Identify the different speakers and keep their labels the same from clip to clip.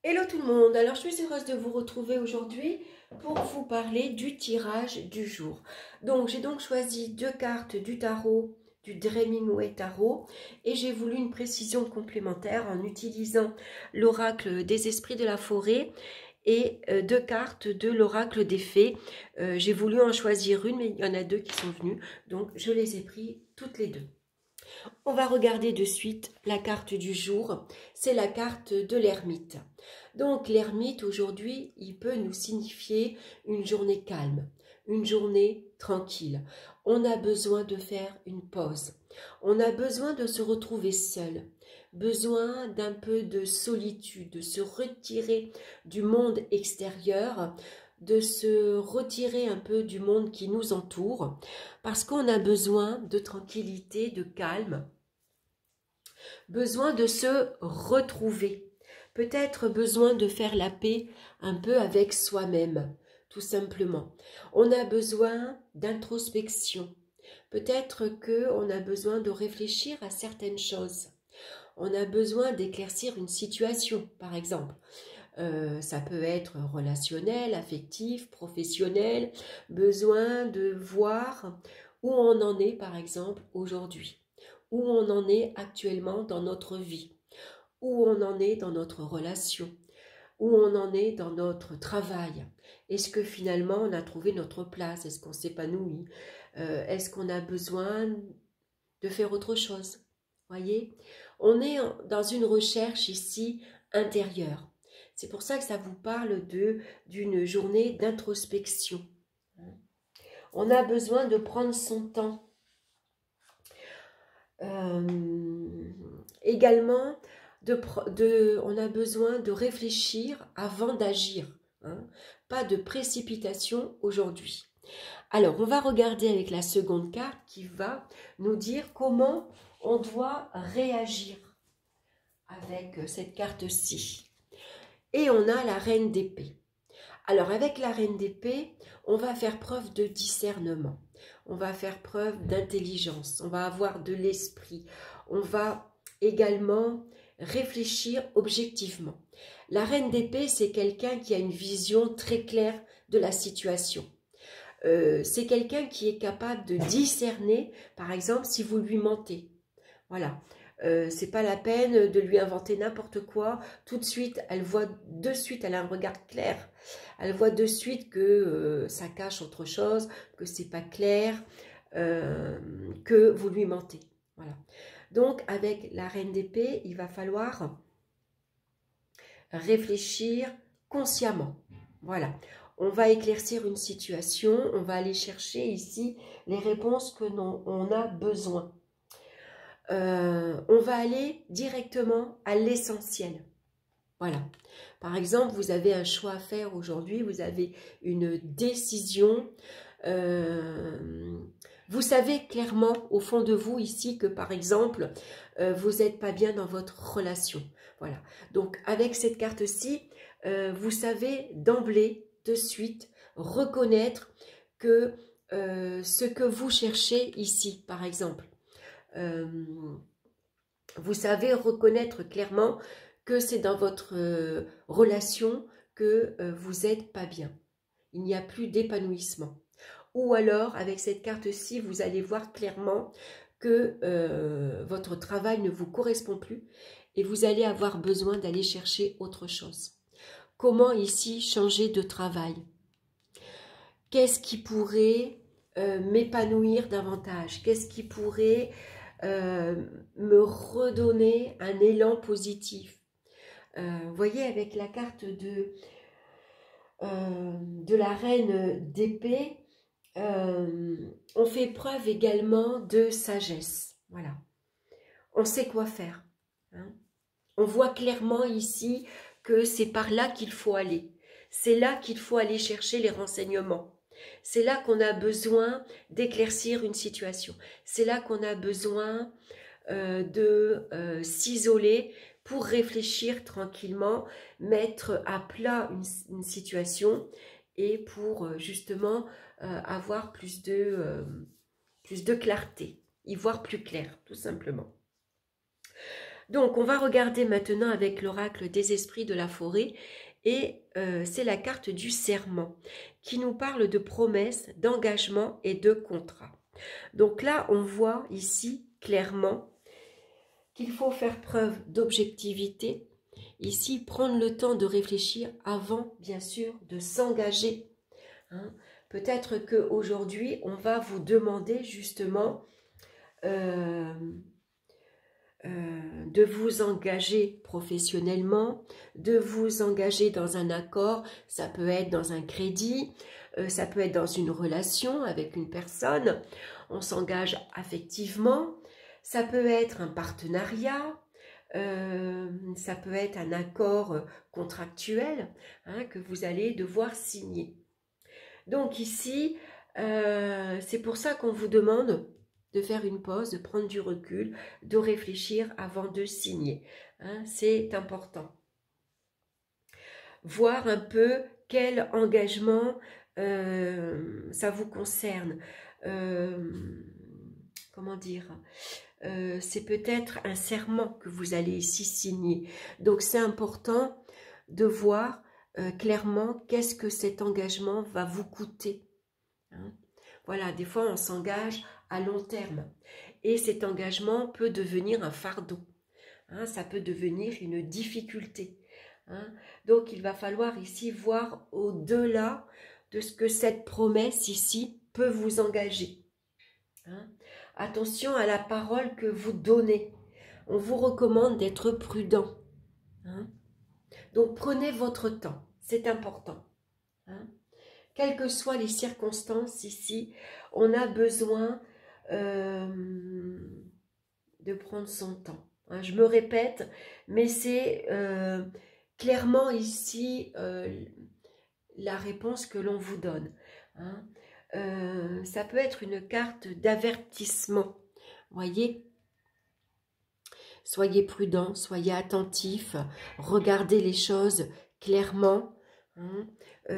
Speaker 1: Hello tout le monde, alors je suis heureuse de vous retrouver aujourd'hui pour vous parler du tirage du jour. Donc j'ai choisi deux cartes du tarot, du Hemingway Tarot, et j'ai voulu une précision complémentaire en utilisant l'oracle des esprits de la forêt et deux cartes de l'oracle des fées. J'ai voulu en choisir une, mais il y en a deux qui sont venues, donc je les ai pris toutes les deux. On va regarder de suite la carte du jour, c'est la carte de l'ermite. Donc l'ermite aujourd'hui, il peut nous signifier une journée calme, une journée tranquille. On a besoin de faire une pause, on a besoin de se retrouver seul, besoin d'un peu de solitude, de se retirer du monde extérieur, de se retirer un peu du monde qui nous entoure, parce qu'on a besoin de tranquillité, de calme, besoin de se retrouver, peut-être besoin de faire la paix un peu avec soi-même, tout simplement. On a besoin d'introspection, peut-être qu'on a besoin de réfléchir à certaines choses. On a besoin d'éclaircir une situation, par exemple. Ça peut être relationnel, affectif, professionnel, besoin de voir où on en est par exemple aujourd'hui, où on en est actuellement dans notre vie, où on en est dans notre relation, où on en est dans notre travail. Est-ce que finalement on a trouvé notre place? Est-ce qu'on s'épanouit? Est-ce qu'on a besoin de faire autre chose? Voyez, on est dans une recherche ici intérieure. C'est pour ça que ça vous parle d'une journée d'introspection. On a besoin de prendre son temps. Également, on a besoin de réfléchir avant d'agir. Pas de précipitation aujourd'hui. Alors, on va regarder avec la seconde carte qui va nous dire comment on doit réagir avec cette carte-ci. Et on a la reine d'épée. Alors avec la reine d'épée, on va faire preuve de discernement, on va faire preuve d'intelligence, on va avoir de l'esprit, on va également réfléchir objectivement. La reine d'épée, c'est quelqu'un qui a une vision très claire de la situation. C'est quelqu'un qui est capable de discerner, par exemple, si vous lui mentez. Voilà. C'est pas la peine de lui inventer n'importe quoi. Tout de suite, elle voit de suite, elle a un regard clair. Elle voit de suite que ça cache autre chose, que c'est pas clair, que vous lui mentez. Voilà. Donc, avec la reine d'épée, il va falloir réfléchir consciemment. Voilà. On va éclaircir une situation, on va aller chercher ici les réponses que on a besoin. On va aller directement à l'essentiel. Voilà. Par exemple, vous avez un choix à faire aujourd'hui, vous avez une décision. Vous savez clairement au fond de vous ici que par exemple, vous n'êtes pas bien dans votre relation. Voilà. Donc avec cette carte-ci, vous savez d'emblée, de suite, reconnaître que ce que vous cherchez ici, par exemple, vous savez reconnaître clairement que c'est dans votre relation que vous n'êtes pas bien. Il n'y a plus d'épanouissement. Ou alors, avec cette carte-ci, vous allez voir clairement que votre travail ne vous correspond plus et vous allez avoir besoin d'aller chercher autre chose. Comment ici changer de travail? Qu'est-ce qui pourrait m'épanouir davantage? Qu'est-ce qui pourrait me redonner un élan positif? Vous voyez, avec la carte de la reine d'épée, on fait preuve également de sagesse. Voilà. On sait quoi faire. On voit clairement ici que c'est par là qu'il faut aller. C'est là qu'il faut aller chercher les renseignements. C'est là qu'on a besoin d'éclaircir une situation. C'est là qu'on a besoin de s'isoler pour réfléchir tranquillement, mettre à plat une situation et pour justement avoir plus de clarté, y voir plus clair, tout simplement. Donc, on va regarder maintenant avec l'oracle des esprits de la forêt. Et c'est la carte du serment qui nous parle de promesses, d'engagement et de contrat. Donc là, on voit ici clairement qu'il faut faire preuve d'objectivité. Ici, prendre le temps de réfléchir avant, bien sûr, de s'engager. Hein. Peut-être qu'aujourd'hui, on va vous demander justement de vous engager professionnellement, de vous engager dans un accord, ça peut être dans un crédit, ça peut être dans une relation avec une personne, on s'engage affectivement, ça peut être un partenariat, ça peut être un accord contractuel hein, que vous allez devoir signer. Donc ici, c'est pour ça qu'on vous demande de faire une pause, de prendre du recul, de réfléchir avant de signer. Hein, c'est important. Voir un peu quel engagement ça vous concerne. Comment dire c'est peut-être un serment que vous allez ici signer. Donc c'est important de voir clairement qu'est-ce que cet engagement va vous coûter. Hein. Voilà, des fois on s'engage à long terme et cet engagement peut devenir un fardeau. Hein, ça peut devenir une difficulté. Hein. Donc il va falloir ici voir au-delà de ce que cette promesse ici peut vous engager. Hein. Attention à la parole que vous donnez. On vous recommande d'être prudent. Hein. Donc prenez votre temps, c'est important. Hein. Quelles que soient les circonstances ici, on a besoin de prendre son temps. Hein. Je me répète, mais c'est clairement ici la réponse que l'on vous donne. Hein. Ça peut être une carte d'avertissement. Voyez, soyez prudent, soyez attentif, regardez les choses clairement. Hein.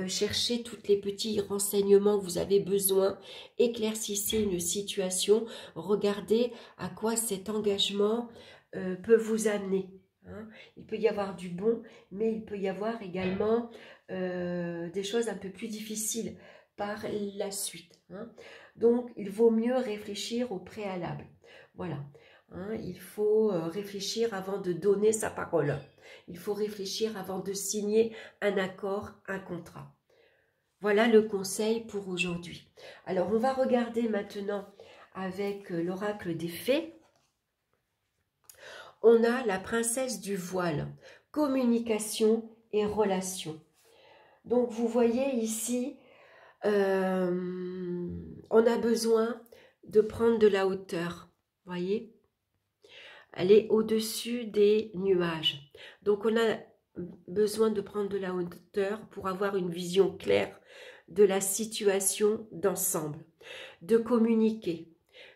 Speaker 1: Cherchez tous les petits renseignements que vous avez besoin, éclaircissez une situation, regardez à quoi cet engagement peut vous amener. Hein. Il peut y avoir du bon, mais il peut y avoir également des choses un peu plus difficiles par la suite. Hein. Donc, il vaut mieux réfléchir au préalable. Voilà. Hein, il faut réfléchir avant de donner sa parole. Il faut réfléchir avant de signer un accord, un contrat. Voilà le conseil pour aujourd'hui. Alors, on va regarder maintenant avec l'oracle des fées. On a la princesse du voile, communication et relations. Donc, vous voyez ici, on a besoin de prendre de la hauteur, voyez. Elle est au-dessus des nuages. Donc, on a besoin de prendre de la hauteur pour avoir une vision claire de la situation d'ensemble, de communiquer.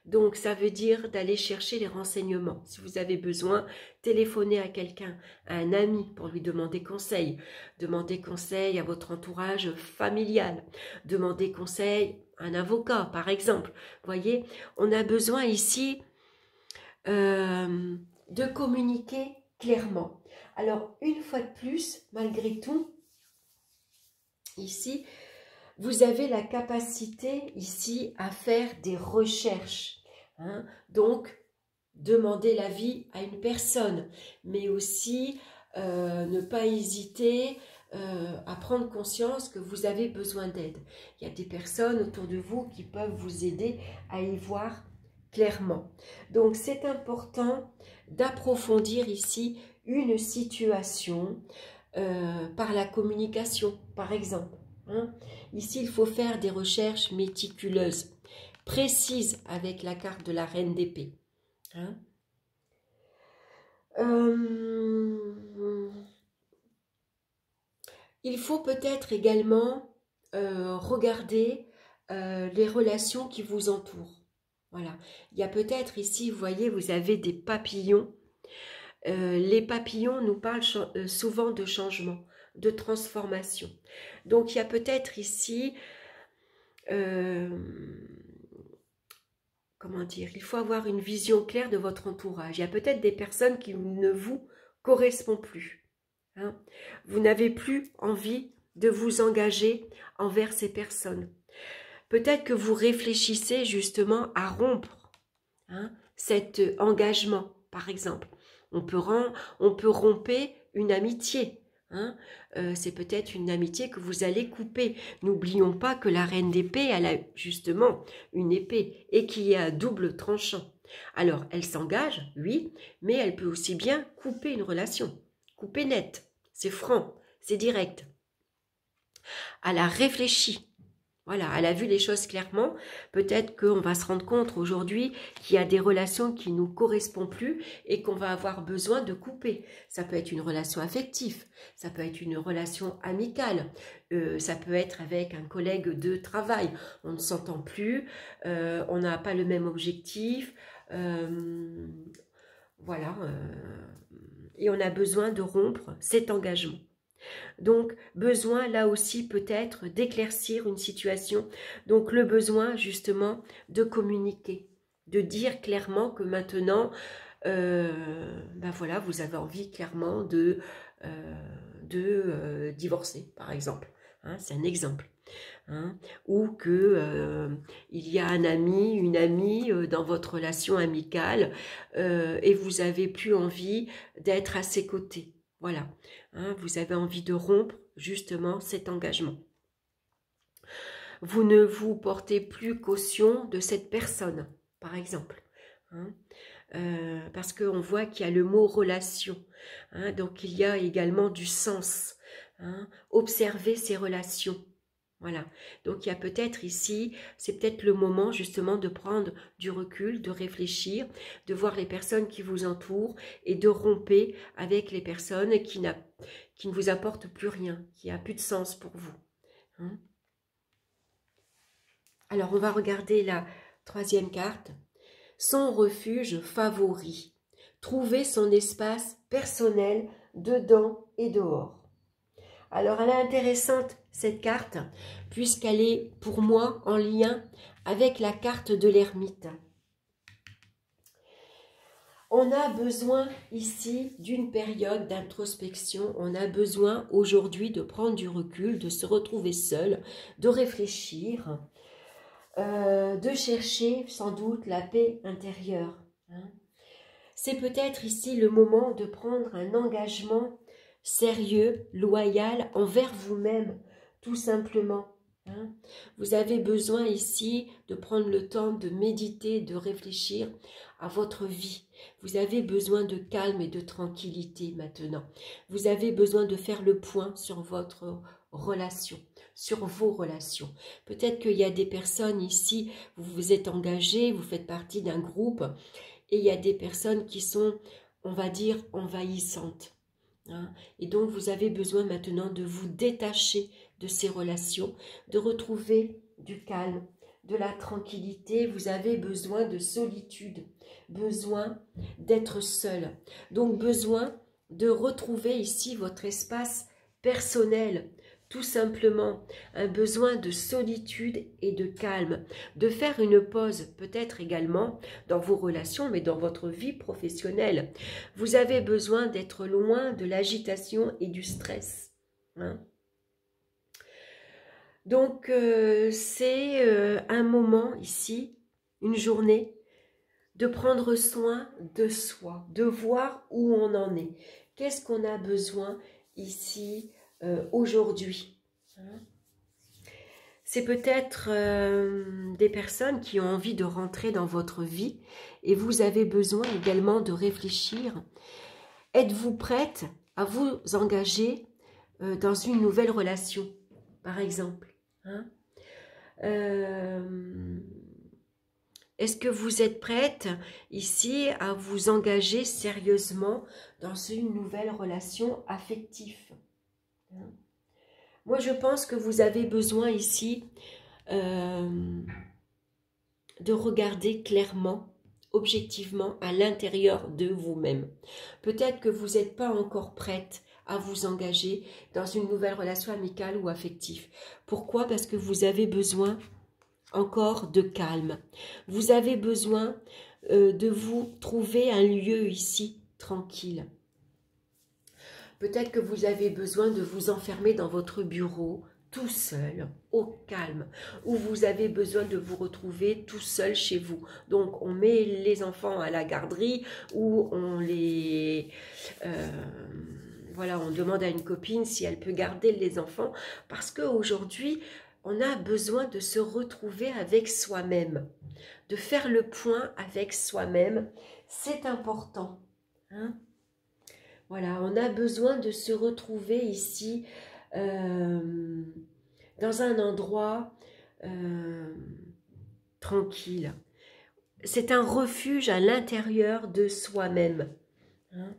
Speaker 1: Donc, ça veut dire d'aller chercher les renseignements. Si vous avez besoin, téléphonez à quelqu'un, à un ami pour lui demander conseil. Demandez conseil à votre entourage familial. Demandez conseil à un avocat, par exemple. Vous voyez, on a besoin ici de communiquer clairement. Alors, une fois de plus, malgré tout, ici, vous avez la capacité ici à faire des recherches. Hein. Donc, demander l'avis à une personne, mais aussi ne pas hésiter à prendre conscience que vous avez besoin d'aide. Il y a des personnes autour de vous qui peuvent vous aider à y voir clairement. Donc, c'est important d'approfondir ici une situation par la communication, par exemple. Hein. Ici, il faut faire des recherches méticuleuses, précises avec la carte de la reine d'épée. Hein. Il faut peut-être également regarder les relations qui vous entourent. Voilà. Il y a peut-être ici, vous voyez, vous avez des papillons. Les papillons nous parlent souvent de changement, de transformation. Donc, il y a peut-être ici comment dire, il faut avoir une vision claire de votre entourage. Il y a peut-être des personnes qui ne vous correspondent plus. Hein. Vous n'avez plus envie de vous engager envers ces personnes. Peut-être que vous réfléchissez justement à rompre cet engagement, par exemple. On peut rompre une amitié. C'est peut-être une amitié que vous allez couper. N'oublions pas que la reine d'épée, elle a justement une épée et qui est à double tranchant. Alors, elle s'engage, oui, mais elle peut aussi bien couper une relation. Couper net, c'est franc, c'est direct. Elle a réfléchi. Voilà, elle a vu les choses clairement. Peut-être qu'on va se rendre compte aujourd'hui qu'il y a des relations qui ne nous correspondent plus et qu'on va avoir besoin de couper. Ça peut être une relation affective, ça peut être une relation amicale, ça peut être avec un collègue de travail. On ne s'entend plus, on n'a pas le même objectif, voilà, et on a besoin de rompre cet engagement. Donc, besoin là aussi peut-être d'éclaircir une situation. Donc, le besoin justement de communiquer, de dire clairement que maintenant, ben voilà, vous avez envie clairement de divorcer, par exemple. C'est un exemple. Ou que il y a un ami, une amie dans votre relation amicale et vous avez plus envie d'être à ses côtés. Voilà, vous avez envie de rompre justement cet engagement. Vous ne vous portez plus caution de cette personne, par exemple. Parce qu'on voit qu'il y a le mot relation. Donc il y a également du sens. Observer ces relations. Voilà, donc il y a peut-être ici, c'est peut-être le moment justement de prendre du recul, de réfléchir, de voir les personnes qui vous entourent et de rompre avec les personnes qui ne vous apportent plus rien, qui n'a plus de sens pour vous. Alors on va regarder la troisième carte. Son refuge favori. Trouver son espace personnel dedans et dehors. Alors, elle est intéressante, cette carte, puisqu'elle est, pour moi, en lien avec la carte de l'ermite. On a besoin ici d'une période d'introspection. On a besoin aujourd'hui de prendre du recul, de se retrouver seul, de réfléchir, de chercher sans doute la paix intérieure. C'est peut-être ici le moment de prendre un engagement sérieux, loyal envers vous-même, tout simplement. Vous avez besoin ici de prendre le temps de méditer, de réfléchir à votre vie. Vous avez besoin de calme et de tranquillité maintenant. Vous avez besoin de faire le point sur votre relation, sur vos relations. Peut-être qu'il y a des personnes ici, vous vous êtes engagés, vous faites partie d'un groupe, et il y a des personnes qui sont, on va dire, envahissantes. Et donc, vous avez besoin maintenant de vous détacher de ces relations, de retrouver du calme, de la tranquillité. Vous avez besoin de solitude, besoin d'être seul. Donc, besoin de retrouver ici votre espace personnel, tout simplement. Un besoin de solitude et de calme, de faire une pause peut-être également dans vos relations, mais dans votre vie professionnelle. Vous avez besoin d'être loin de l'agitation et du stress. Donc, c'est un moment ici, une journée, de prendre soin de soi, de voir où on en est. Qu'est-ce qu'on a besoin ici aujourd'hui? C'est peut-être des personnes qui ont envie de rentrer dans votre vie et vous avez besoin également de réfléchir. Êtes-vous prête à vous engager dans une nouvelle relation, par exemple? Est-ce que vous êtes prête ici à vous engager sérieusement dans une nouvelle relation affective? Moi, je pense que vous avez besoin ici de regarder clairement, objectivement, à l'intérieur de vous-même. Peut-être que vous n'êtes pas encore prête à vous engager dans une nouvelle relation amicale ou affective. Pourquoi? Parce que vous avez besoin encore de calme. Vous avez besoin de vous trouver un lieu ici tranquille. Peut-être que vous avez besoin de vous enfermer dans votre bureau, tout seul, au calme, ou vous avez besoin de vous retrouver tout seul chez vous. Donc, on met les enfants à la garderie, ou on les... voilà, on demande à une copine si elle peut garder les enfants, parce qu'aujourd'hui, on a besoin de se retrouver avec soi-même, de faire le point avec soi-même. C'est important, hein? Voilà, on a besoin de se retrouver ici dans un endroit tranquille. C'est un refuge à l'intérieur de soi-même, hein?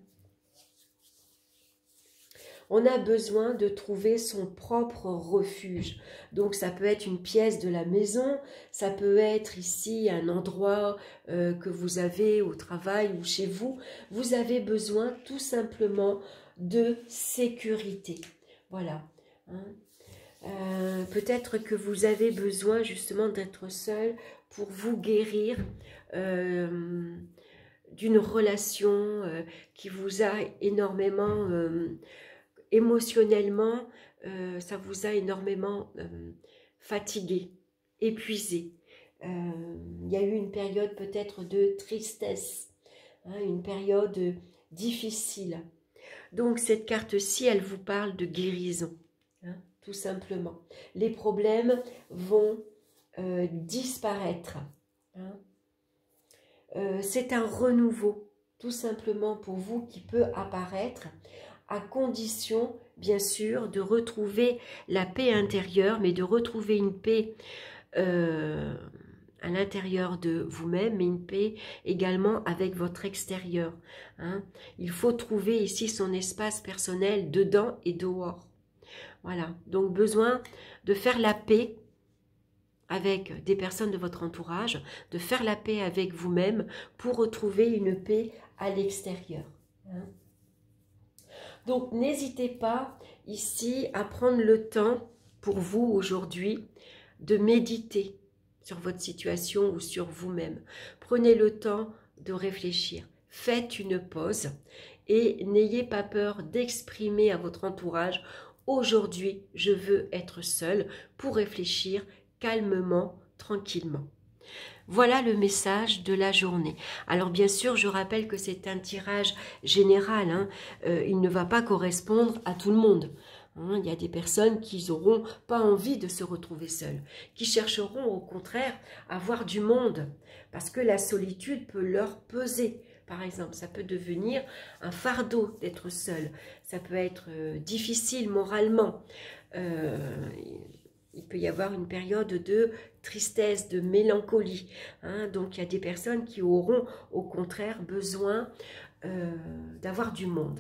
Speaker 1: On a besoin de trouver son propre refuge. Donc ça peut être une pièce de la maison, ça peut être ici un endroit que vous avez au travail ou chez vous. Vous avez besoin tout simplement de sécurité. Voilà, hein. Peut-être que vous avez besoin justement d'être seul pour vous guérir d'une relation qui vous a énormément... émotionnellement, ça vous a énormément fatigué, épuisé. Il y a eu une période peut-être de tristesse, hein, une période difficile. Donc cette carte-ci, elle vous parle de guérison, hein, tout simplement. Les problèmes vont disparaître, hein. C'est un renouveau, tout simplement pour vous, qui peut apparaître, à condition, bien sûr, de retrouver la paix intérieure, mais de retrouver une paix à l'intérieur de vous-même, mais une paix également avec votre extérieur, hein. Il faut trouver ici son espace personnel dedans et dehors. Voilà, donc besoin de faire la paix avec des personnes de votre entourage, de faire la paix avec vous-même pour retrouver une paix à l'extérieur, hein. Donc, n'hésitez pas ici à prendre le temps pour vous aujourd'hui de méditer sur votre situation ou sur vous-même. Prenez le temps de réfléchir. Faites une pause et n'ayez pas peur d'exprimer à votre entourage « Aujourd'hui, je veux être seul » pour réfléchir calmement, tranquillement. Voilà le message de la journée. Alors bien sûr, je rappelle que c'est un tirage général, hein. Il ne va pas correspondre à tout le monde, hein. Il y a des personnes qui n'auront pas envie de se retrouver seules, qui chercheront au contraire à voir du monde, parce que la solitude peut leur peser. Par exemple, ça peut devenir un fardeau d'être seul, ça peut être difficile moralement. Il peut y avoir une période de tristesse, de mélancolie, hein. Donc il y a des personnes qui auront au contraire besoin d'avoir du monde.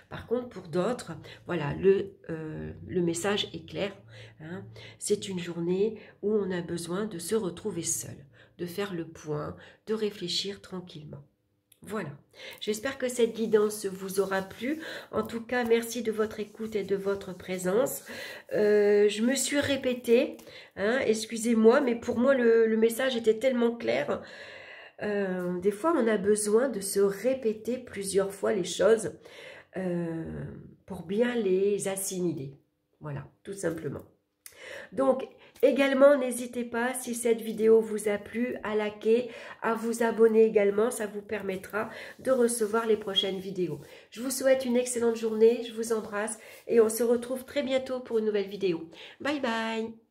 Speaker 1: Par contre, pour d'autres, voilà, le message est clair, hein. C'est une journée où on a besoin de se retrouver seul, de faire le point, de réfléchir tranquillement. Voilà, j'espère que cette guidance vous aura plu. En tout cas, merci de votre écoute et de votre présence. Je me suis répétée, hein, excusez-moi, mais pour moi, le message était tellement clair. Des fois, on a besoin de se répéter plusieurs fois les choses pour bien les assimiler. Voilà, tout simplement. Donc, également, n'hésitez pas, si cette vidéo vous a plu, à liker, à vous abonner également. Ça vous permettra de recevoir les prochaines vidéos. Je vous souhaite une excellente journée, je vous embrasse et on se retrouve très bientôt pour une nouvelle vidéo. Bye bye!